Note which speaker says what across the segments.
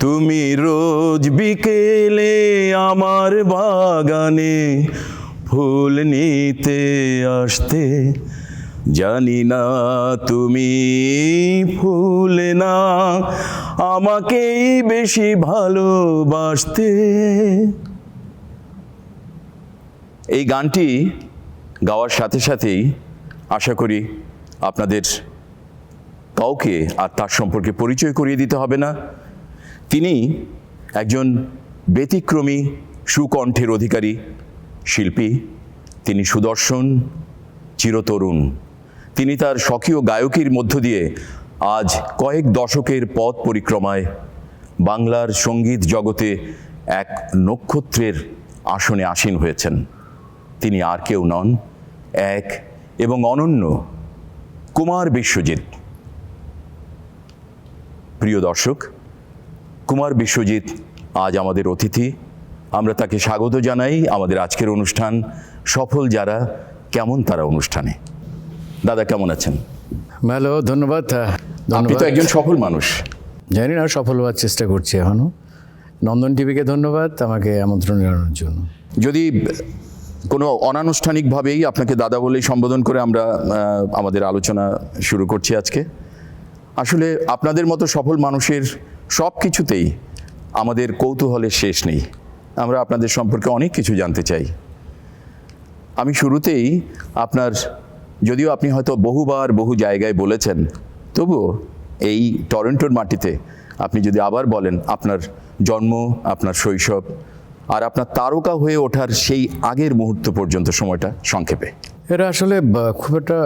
Speaker 1: তুমি রোজ বিকেলে আমার বাগানে ফুল নিতে আসতে, জানি না তুমি ফুল না আমাকেই বেশি ভালোবাসতে। এই গানটি গাওয়ার সাথে সাথেই আশা করি আপনাদের কাউকে আর তার সম্পর্কে পরিচয় করিয়ে দিতে হবে না। তিনি একজন ব্যতিক্রমী সুকণ্ঠের অধিকারী শিল্পী, তিনি সুদর্শন, চিরতরুণ। তিনি তার স্বকীয় গায়কীর মধ্য দিয়ে আজ কয়েক দশকের পথ পরিক্রমায় বাংলার সঙ্গীত জগতে এক নক্ষত্রের আসনে আসীন হয়েছেন। তিনি আর কেউ নন, এক এবং অনন্য কুমার বিশ্বজিৎ। প্রিয় দর্শক, কুমার বিশ্বজিৎ আজ আমাদের অতিথি। আমরা তাকে স্বাগত জানাই আমাদের আজকের অনুষ্ঠান সফল যারা, কেমন তারা অনুষ্ঠানে। দাদা কেমন আছেন?
Speaker 2: ভালো, ধন্যবাদ।
Speaker 1: আপনি তো একজন সফল মানুষ।
Speaker 2: জানি না, সফল হওয়ার চেষ্টা করছি এখনও। নন্দন টিভিকে ধন্যবাদ আমাকে আমন্ত্রণ জানানোর জন্য।
Speaker 1: যদি কোনো অনানুষ্ঠানিকভাবেই আপনাকে দাদা বলেই সম্বোধন করে আমরা আমাদের আলোচনা শুরু করছি আজকে। আসলে আপনাদের মতো সফল মানুষের সব কিছুতেই আমাদের কৌতূহলের শেষ নেই। আমরা আপনাদের সম্পর্কে অনেক কিছু জানতে চাই। আমি শুরুতেই আপনার, যদিও আপনি হয়তো বহুবার বহু জায়গায় বলেছেন, তবুও এই টরন্টোর মাটিতে আপনি যদি আবার বলেন আপনার জন্ম, আপনার শৈশব আর আপনার তারকা হয়ে ওঠার সেই আগের মুহূর্ত পর্যন্ত সময়টা সংক্ষেপে।
Speaker 2: এটা আসলে খুব একটা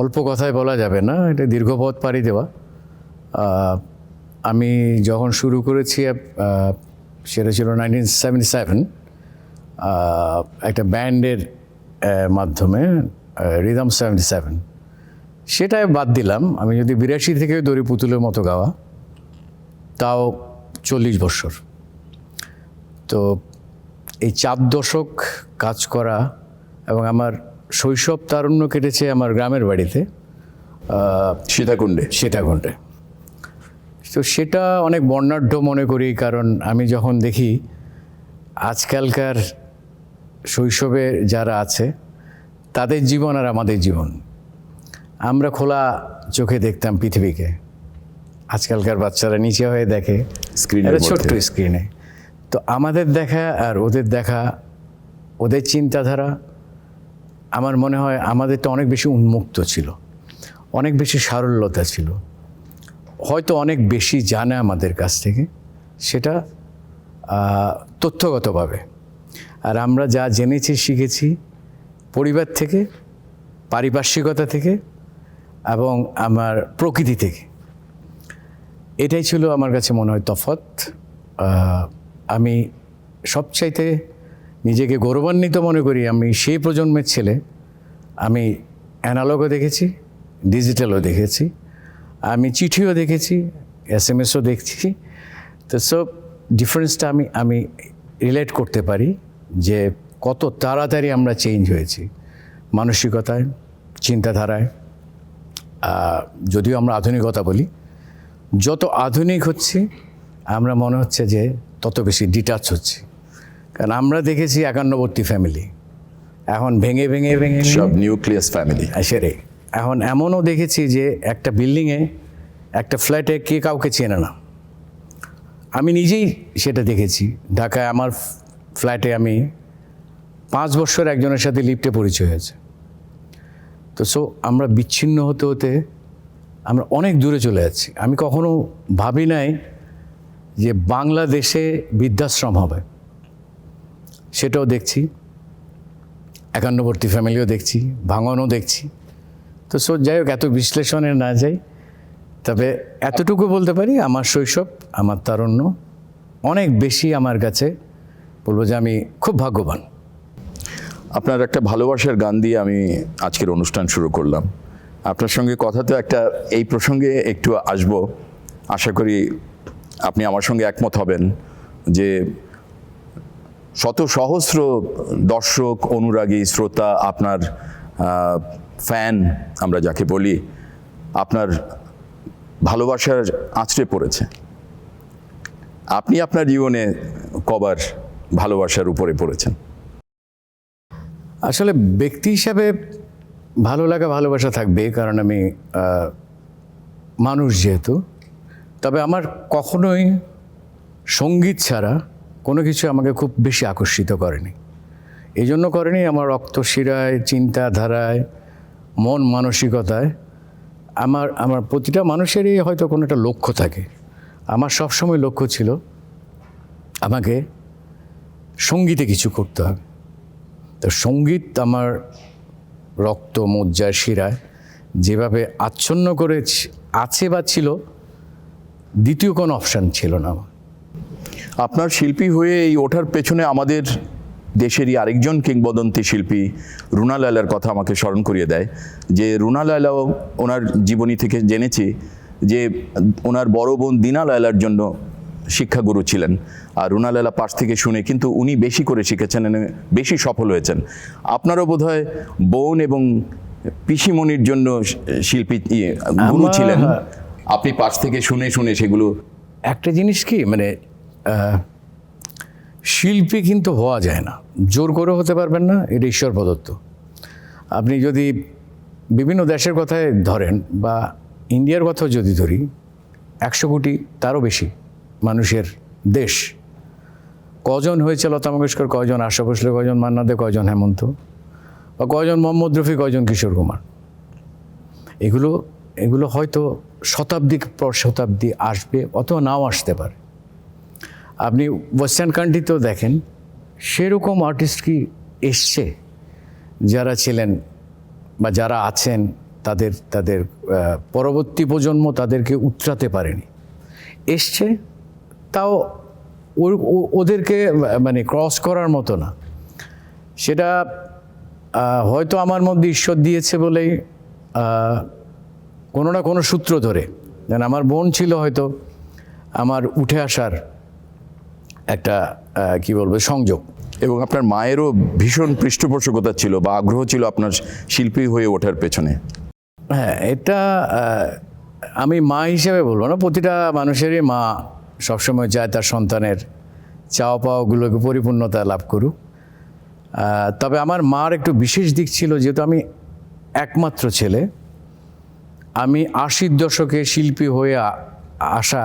Speaker 2: অল্প কথায় বলা যাবে না, এটা দীর্ঘ পথ পাড়ি দেওয়া। আমি যখন শুরু করেছি সেটা ছিল 1977, একটা ব্যান্ডের মাধ্যমে, রিদম 77। সেটাই বাদ দিলাম। আমি যদি 82 থেকে দড়ি পুতুলের মতো গাওয়া, তাও 40 বছর। তো এই 4 দশক কাজ করা এবং আমার শৈশব তারুণ্য কেটেছে আমার গ্রামের বাড়িতে, সীতাকুণ্ডে। তো সেটা অনেক বর্ণাঢ্য মনে করি, কারণ আমি যখন দেখি আজকালকার শৈশবে যারা আছে তাদের জীবন আর আমাদের জীবন, আমরা খোলা চোখে দেখতাম পৃথিবীকে, আজকালকার বাচ্চারা নিচে হয়ে দেখে স্ক্রিনে, ছোট্ট স্ক্রিনে। তো আমাদের দেখা আর ওদের দেখা, ওদের চিন্তাধারা, আমার মনে হয় আমাদেরটা অনেক বেশি উন্মুক্ত ছিল, অনেক বেশি সারল্যতা ছিল, হয়তো অনেক বেশি জানে আমাদের কাছ থেকে, সেটা তথ্যগতভাবে। আর আমরা যা জেনেছি শিখেছি পরিবার থেকে, পারিপার্শ্বিকতা থেকে এবং আমার প্রকৃতি থেকে। এটাই ছিল আমার কাছে মনে হয় তফাৎ। আমি সবচাইতে নিজেকে গৌরবান্বিত মনে করি, আমি সেই প্রজন্মের ছেলে। আমি অ্যানালগও দেখেছি, ডিজিটালও দেখেছি, আমি চিঠিও দেখেছি, SMS-ও দেখছি। তো সব ডিফারেন্সটা আমি রিলেট করতে পারি যে কত তাড়াতাড়ি আমরা চেঞ্জ হয়েছি মানসিকতায়, চিন্তাধারায়। যদিও আমরা আধুনিকতা বলি, যত আধুনিক হচ্ছি আমরা মনে হচ্ছে যে তত বেশি ডিটাচ হচ্ছি। কারণ আমরা দেখেছি 51 ফ্যামিলি, এখন ভেঙে ভেঙে ভেঙে
Speaker 1: সব নিউক্লিয়াস ফ্যামিলি।
Speaker 2: সেটাই। এখন এমনও দেখেছি যে একটা বিল্ডিংয়ে, একটা ফ্ল্যাটে কে কাউকে চেনে না। আমি নিজেই সেটা দেখেছি। ঢাকায় আমার ফ্ল্যাটে আমি 5 বছর একজনের সাথে লিফটে পরিচয় হয়েছে। তো আমরা বিচ্ছিন্ন হতে হতে আমরা অনেক দূরে চলে যাচ্ছি। আমি কখনো ভাবি নাই যে বাংলাদেশে বৃদ্ধাশ্রম হবে, সেটাও দেখছি। 51 ফ্যামিলিও দেখছি, ভাঙনও দেখছি। তো যাই হোক, এত বিশ্লেষণে না যাই, তবে এতটুকু বলতে পারি আমার শৈশব, আমার তারুণ্য অনেক বেশি আমার কাছে, বলবো যে আমি খুব ভাগ্যবান।
Speaker 1: আপনার একটা ভালোবাসার গান দিয়ে আমি আজকের অনুষ্ঠান শুরু করলাম। আপনার সঙ্গে কথা তো একটা, এই প্রসঙ্গে একটু আসবো। আশা করি আপনি আমার সঙ্গে একমত হবেন যে শত সহস্র দর্শক, অনুরাগী, শ্রোতা, আপনার ফ্যান আমরা যাকে বলি, আপনার ভালোবাসার আঁচড়ে পড়েছে। আপনি আপনার জীবনে কবার ভালোবাসার উপরে পড়েছেন?
Speaker 2: আসলে ব্যক্তি হিসাবে ভালো লাগা ভালোবাসা থাকবে, কারণ আমি মানুষ যেহেতু। তবে আমার কখনোই সঙ্গীত ছাড়া কোনো কিছু আমাকে খুব বেশি আকর্ষিত করেনি। এই জন্য করেনি, আমার রক্তশিরায়, চিন্তাধারায়, মন মানসিকতায় আমার প্রতিটা মানুষেরই হয়তো কোনো একটা লক্ষ্য থাকে। আমার সবসময় লক্ষ্য ছিল আমাকে সঙ্গীতে কিছু করতে হবে। তো সঙ্গীত আমার রক্ত মজ্জায় শিরায় যেভাবে আচ্ছন্ন করে আছে বা ছিল, দ্বিতীয় কোনো অপশান ছিল না আমার।
Speaker 1: আপনার শিল্পী হয়ে এই ওঠার পেছনে আমাদের দেশেরই আরেকজন কিংবদন্তি শিল্পী রুনা লায়লার কথা আমাকে স্মরণ করিয়ে দেয়, যে রুনা লায়লাও ওনার জীবনী থেকে জেনেছি যে ওনার বড় বোন দিনা লায়লার জন্য শিক্ষাগুরু ছিলেন, আর রুনা লায়লা পাশ থেকে শুনে কিন্তু উনি বেশি করে শিখেছেন, বেশি সফল হয়েছেন। আপনারও বোধহয় বোন এবং পিসিমণির জন্য শিল্পী গুরু ছিলেন, আপনি পাশ থেকে শুনে শুনে সেগুলো।
Speaker 2: একটা জিনিস কি, মানে শিল্পী কিন্তু হওয়া যায় না, জোর করে হতে পারবেন না, এটা ঈশ্বর প্রদত্ত। আপনি যদি বিভিন্ন দেশের কথায় ধরেন বা ইন্ডিয়ার কথাও যদি ধরি, 100 কোটি তারও বেশি মানুষের দেশ। কজন হয়েছে লতা মঙ্গেশকর, কজন আশা ভোসলে, কজন মান্না দে, কজন হেমন্ত, বা কজন মোহাম্মদ রফি, কজন কিশোর কুমার। এগুলো হয়তো শতাব্দীর পর শতাব্দী আসবে, অথবা নাও আসতে পারে। আপনি ওয়েস্টার্ন কান্ট্রিতেও দেখেন সেরকম আর্টিস্ট কি এসছে, যারা ছিলেন বা যারা আছেন, তাদের পরবর্তী প্রজন্ম তাদেরকে উতরাতে পারেনি। এসছে, তাও ওদেরকে মানে ক্রস করার মতো না। সেটা হয়তো আমার মধ্যে ঈশ্বর দিয়েছে বলেই কোনো না কোনো সূত্র ধরে, যেন আমার বোন ছিল হয়তো আমার উঠে আসার একটা কি বলবো সংযোগ।
Speaker 1: এবং আপনার মায়েরও ভীষণ পৃষ্ঠপোষকতা ছিল বা আগ্রহ ছিল আপনার শিল্পী হয়ে ওঠার পেছনে।
Speaker 2: হ্যাঁ, এটা আমি মা হিসেবে বলবো না, প্রতিটা মানুষেরই মা সবসময় চায় তার সন্তানের চাওয়া পাওয়াগুলোকে পরিপূর্ণতা লাভ করুক। তবে আমার মার একটু বিশেষ দিক ছিল, যেহেতু আমি একমাত্র ছেলে, আমি 80-র দশকে শিল্পী হয়ে আসা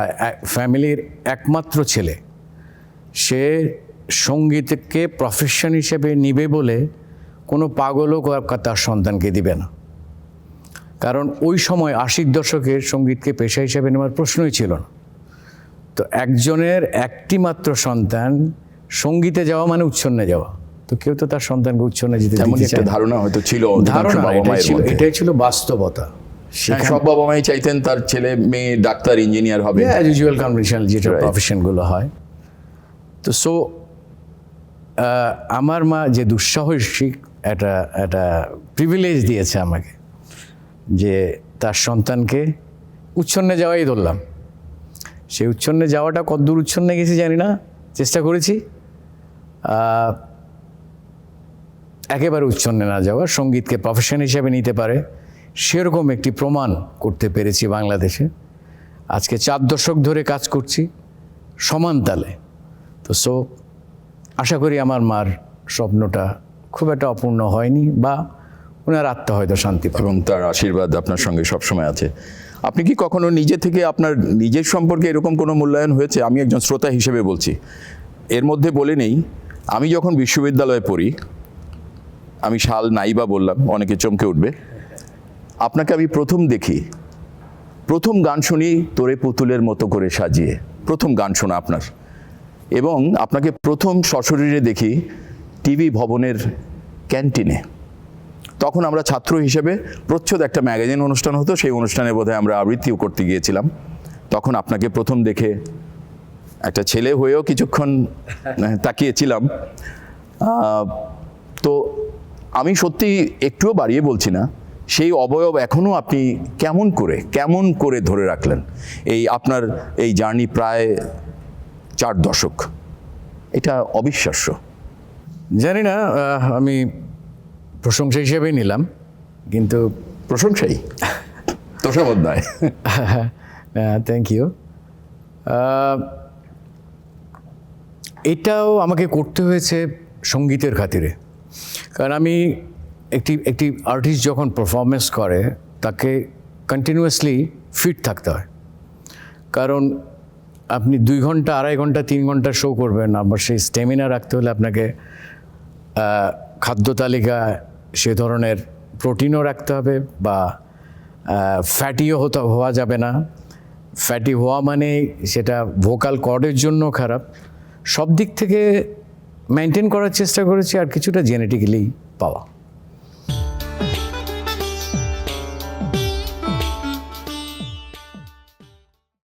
Speaker 2: ফ্যামিলির একমাত্র ছেলে। সে সঙ্গীতকে প্রফেশন হিসেবে নিবে বলে কোনো পাগলও তার সন্তানকে দিবে না। কারণ ওই সময় 80-র দশকের সঙ্গীতকে পেশা হিসেবে নেওয়ার প্রশ্নই ছিল না। তো একজনের একটি মাত্র সন্তান সঙ্গীতে যাওয়া মানে উচ্ছন্নে যাওয়া, তো কেউ তো তার সন্তানকে উচ্ছন্নে যেতে
Speaker 1: এমন
Speaker 2: দিতে
Speaker 1: একটা
Speaker 2: চায় না।
Speaker 1: ধারণা হয়তো ছিল
Speaker 2: ধারণা
Speaker 1: বাবা মায়ের মধ্যে।
Speaker 2: এটাই ছিল বাস্তবতা।
Speaker 1: সব বাবা মাই চাইতেন তার ছেলে মেয়ে ডাক্তার, ইঞ্জিনিয়ার হবে,
Speaker 2: ইউজুয়াল কনভেনশনাল যেটা প্রফেশনগুলো হয়। তো আমার মা যে দুঃসাহসিক একটা প্রিভিলেজ দিয়েছে আমাকে, যে তার সন্তানকে উচ্ছন্নে যাওয়াই ধরলাম। সেই উচ্ছন্নে যাওয়াটা কতদূর উচ্ছন্নে গেছি জানি না, চেষ্টা করেছি একেবারে উচ্ছন্নে না যাওয়া, সঙ্গীতকে প্রফেশন হিসেবে নিতে পারে সেরকম একটি প্রমাণ করতে পেরেছি বাংলাদেশে। আজকে 4 দশক ধরে কাজ করছি সমান তালে। তো আশা করি আমার মার স্বপ্নটা খুব একটা অপূর্ণ হয়নি, বা ওনার আত্মা হয়তো শান্তি পাবে,
Speaker 1: এবং তার আশীর্বাদ আপনার সঙ্গে সবসময় আছে। আপনি কি কখনো নিজে থেকে আপনার নিজের সম্পর্কে এরকম কোনো মূল্যায়ন হয়েছে? আমি একজন শ্রোতা হিসেবে বলছি, এর মধ্যে বলে নেই, আমি যখন বিশ্ববিদ্যালয়ে পড়ি, আমি সাল নাইবা বললাম, অনেকে চমকে উঠবে, আপনাকে আমি প্রথম দেখি, প্রথম গান শুনি তোরে পুতুলের মতো করে সাজিয়ে, প্রথম গান শোনা আপনার। এবং আপনাকে প্রথম সশরীরে দেখি টিভি ভবনের ক্যান্টিনে। তখন আমরা ছাত্র হিসেবে প্রচ্ছদ একটা ম্যাগাজিন অনুষ্ঠান হতো, সেই অনুষ্ঠানে বোধহয় আমরা আবৃত্তিও করতে গিয়েছিলাম। তখন আপনাকে প্রথম দেখে একটা ছেলে হয়েও কিছুক্ষণ তাকিয়েছিলাম। তো আমি সত্যি একটুও বাড়িয়ে বলছি না, সেই অবয়ব এখনও আপনি কেমন করে ধরে রাখলেন? এই আপনার এই জার্নি প্রায় 4 দশক, এটা অবিশ্বাস্য।
Speaker 2: জানি না, আমি প্রশংসা হিসেবেই নিলাম, কিন্তু
Speaker 1: প্রশংসাই, তোষামোদ নয়।
Speaker 2: Thank you. এটাও আমাকে করতে হয়েছে সঙ্গীতের খাতিরে, কারণ আমি একটি আর্টিস্ট যখন পারফরমেন্স করে তাকে কন্টিনিউয়াসলি ফিট থাকতে হয়, কারণ আপনি 2 ঘন্টা 2.5 ঘন্টা 3 ঘন্টা শো করবেন, আবার সেই স্টেমিনা রাখতে হলে আপনাকে খাদ্য তালিকায় সে ধরনের প্রোটিনও রাখতে হবে, বা ফ্যাটিও হওয়া যাবে না। ফ্যাটি হওয়া মানে সেটা ভোকাল কর্ডের জন্য খারাপ। সব দিক থেকে মেনটেন করার চেষ্টা করেছি, আর কিছুটা জেনেটিক্যালি পাওয়া।